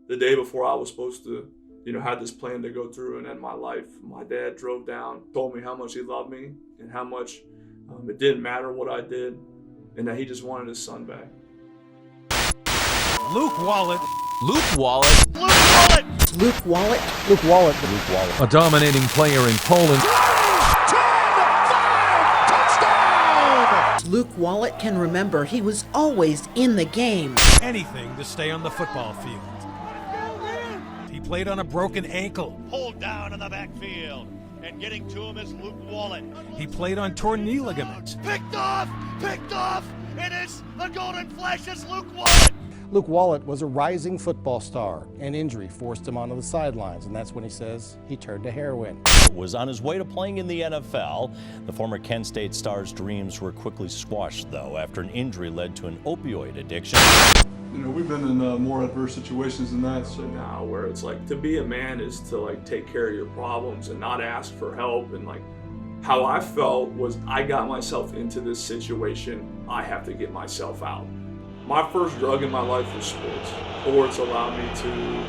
The day before I was supposed to, had this plan to go through and end my life, my dad drove down, told me how much he loved me and how much it didn't matter what I did, and that he just wanted his son back. Luke Wollet. Luke Wollet. Luke Wollet. Luke Wollet. Luke Wollet. Luke Wollet. A dominating player in Poland. 10-5 touchdown! Luke Wollet can remember he was always in the game. Anything to stay on the football field. He played on a broken ankle. Pulled down in the backfield. And getting to him is Luke Wollet. He played on torn knee ligaments. Picked off! It is the Golden Flashes, Luke Wollet. Luke Wollet was a rising football star. An injury forced him onto the sidelines, and that's when he says he turned to heroin. Was on his way to playing in the NFL. The former Kent State star's dreams were quickly squashed, though, after an injury led to an opioid addiction. We've been in more adverse situations than that. So now where it's like, to be a man is to like take care of your problems and not ask for help. And like how I felt was I got myself into this situation. I have to get myself out. My first drug in my life was sports. Sports allowed me to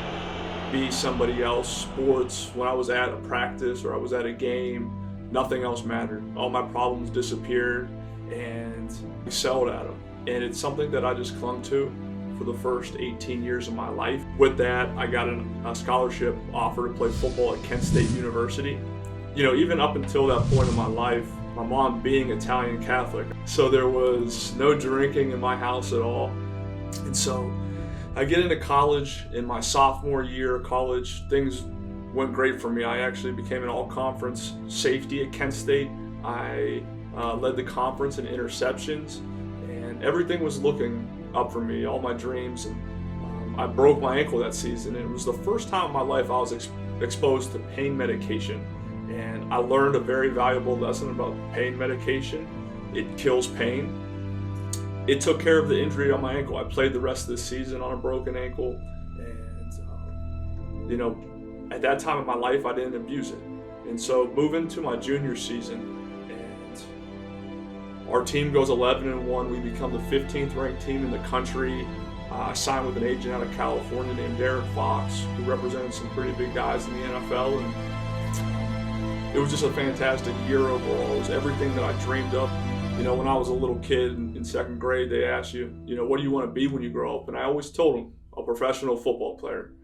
be somebody else. Sports, when I was at a practice or I was at a game, nothing else mattered. All my problems disappeared and I excelled at them. And it's something that I just clung to for the first 18 years of my life. With that, I got a scholarship offer to play football at Kent State University. Even up until that point in my life, my mom being Italian Catholic, so there was no drinking in my house at all. And so I get into college. In my sophomore year of college, things went great for me. I actually became an all-conference safety at Kent State. I led the conference in interceptions, and everything was looking up for me, all my dreams. And I broke my ankle that season, and it was the first time in my life I was exposed to pain medication. And I learned a very valuable lesson about pain medication. It kills pain. It took care of the injury on my ankle. I played the rest of the season on a broken ankle. And, at that time in my life, I didn't abuse it. And so moving to my junior season, and our team goes 11-1. We become the 15th ranked team in the country. I signed with an agent out of California named Derek Fox, who represented some pretty big guys in the NFL. And it was just a fantastic year overall. It was everything that I dreamed of. When I was a little kid in second grade, they asked you, what do you want to be when you grow up? And I always told them, a professional football player.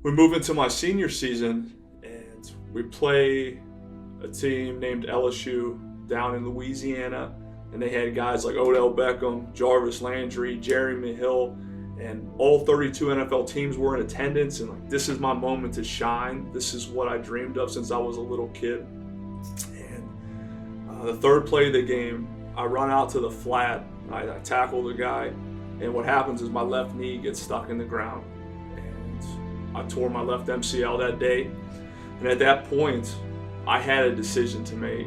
We move into my senior season, and we play a team named LSU down in Louisiana. And they had guys like Odell Beckham, Jarvis Landry, Jeremy Hill, and all 32 NFL teams were in attendance. And this is my moment to shine. This is what I dreamed of since I was a little kid. And the third play of the game, I run out to the flat. I tackle the guy, and what happens is my left knee gets stuck in the ground, and I tore my left MCL that day. And at that point, I had a decision to make.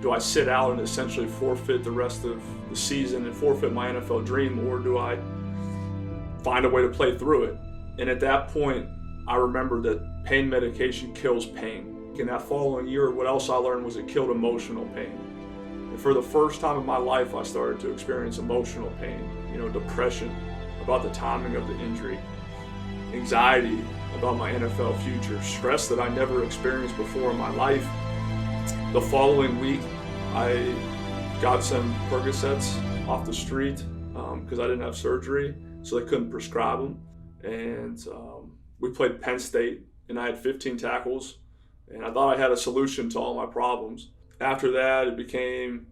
Do I sit out and essentially forfeit the rest of the season and forfeit my NFL dream, or do I find a way to play through it? And at that point, I remember that pain medication kills pain. In that following year, what else I learned was it killed emotional pain. And for the first time in my life, I started to experience emotional pain, depression about the timing of the injury, anxiety about my NFL future, stress that I never experienced before in my life. The following week, I got some Percocets off the street because I didn't have surgery, so they couldn't prescribe them. And we played Penn State, and I had 15 tackles, and I thought I had a solution to all my problems. After that, it became,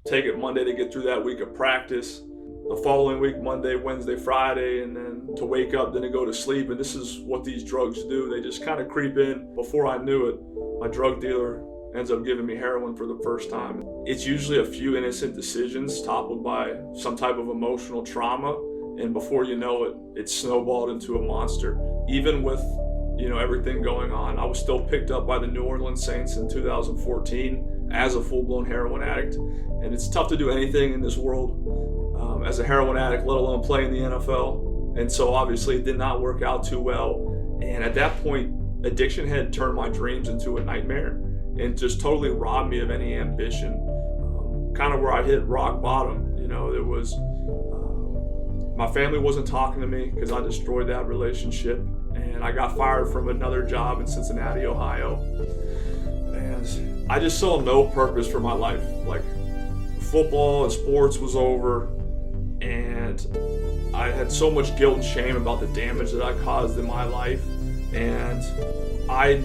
take it Monday to get through that week of practice. The following week, Monday, Wednesday, Friday, and then to wake up, then to go to sleep. And this is what these drugs do. They just kind of creep in. Before I knew it, my drug dealer ends up giving me heroin for the first time. It's usually a few innocent decisions toppled by some type of emotional trauma. And before you know it, it's snowballed into a monster. Even with everything going on, I was still picked up by the New Orleans Saints in 2014 as a full-blown heroin addict. And it's tough to do anything in this world as a heroin addict, let alone play in the NFL. And so obviously it did not work out too well. And at that point, addiction had turned my dreams into a nightmare and just totally robbed me of any ambition. Kind of where I hit rock bottom. There was My family wasn't talking to me because I destroyed that relationship, and I got fired from another job in Cincinnati, Ohio. And I just saw no purpose for my life. Like, football and sports was over, and I had so much guilt and shame about the damage that I caused in my life, and I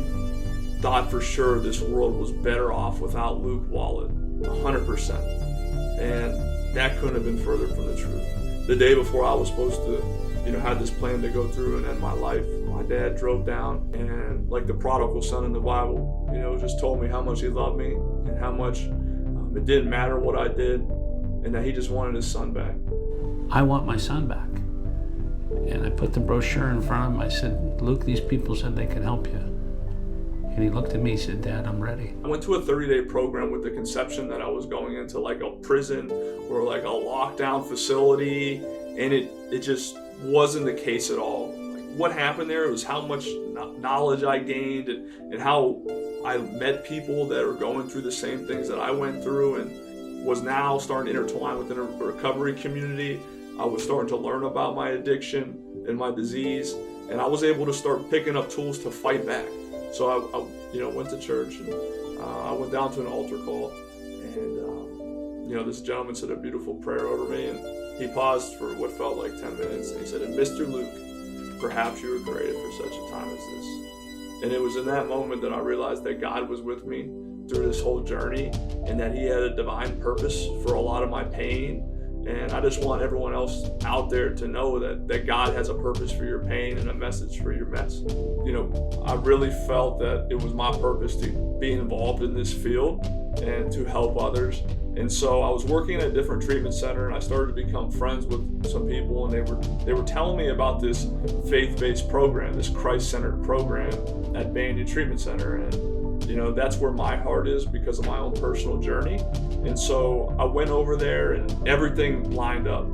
thought for sure this world was better off without Luke Wollet, 100%. And that couldn't have been further from the truth. The day before I was supposed to, had this plan to go through and end my life, my dad drove down and, like the prodigal son in the Bible, just told me how much he loved me and how much it didn't matter what I did, and that he just wanted his son back. I want my son back. And I put the brochure in front of him. I said, Luke, these people said they could help you. And he looked at me and said, Dad, I'm ready. I went to a 30-day program with the conception that I was going into like a prison or like a lockdown facility, and it just wasn't the case at all. Like, what happened there was how much knowledge I gained and how I met people that are going through the same things that I went through, and was now starting to intertwine within a recovery community. I was starting to learn about my addiction and my disease, and I was able to start picking up tools to fight back. So I went to church, and I went down to an altar call, and this gentleman said a beautiful prayer over me, and he paused for what felt like 10 minutes, and he said, "And Mr. Luke, perhaps you were created for such a time as this." And it was in that moment that I realized that God was with me through this whole journey, and that he had a divine purpose for a lot of my pain. And I just want everyone else out there to know that God has a purpose for your pain and a message for your mess. I really felt that it was my purpose to be involved in this field and to help others. And so I was working at a different treatment center, and I started to become friends with some people, and they were telling me about this faith-based program, this Christ-centered program at Banyan Treatment Center. And that's where my heart is because of my own personal journey. And so I went over there, and everything lined up.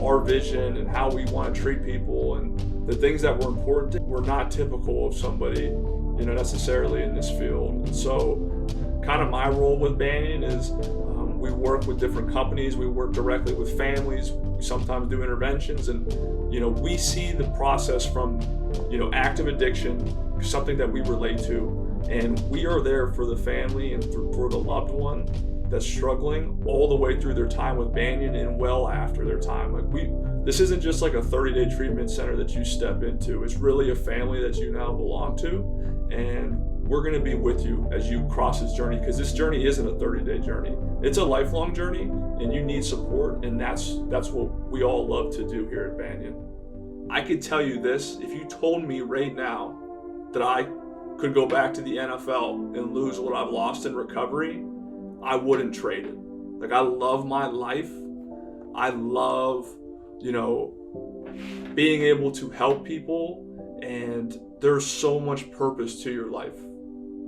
Our vision and how we want to treat people, and the things that were important were not typical of somebody, necessarily in this field. And so kind of my role with Banyan is we work with different companies, we work directly with families, we sometimes do interventions, and we see the process from active addiction, something that we relate to, and we are there for the family and for the loved one that's struggling all the way through their time with Banyan and well after their time. This isn't just like a 30-day treatment center that you step into. It's really a family that you now belong to, and we're going to be with you as you cross this journey, because this journey isn't a 30-day journey. It's a lifelong journey, and you need support, and that's what we all love to do here at Banyan. I could tell you this: if you told me right now that I could go back to the NFL and lose what I've lost in recovery, I wouldn't trade it. Like, I love my life. I love, being able to help people, and there's so much purpose to your life.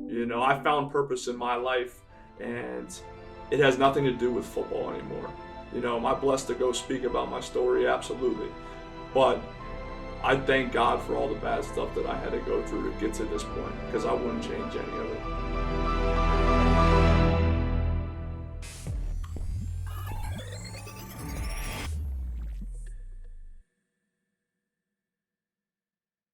I found purpose in my life, and it has nothing to do with football anymore. Am I blessed to go speak about my story? Absolutely. But I thank God for all the bad stuff that I had to go through to get to this point, because I wouldn't change any of it.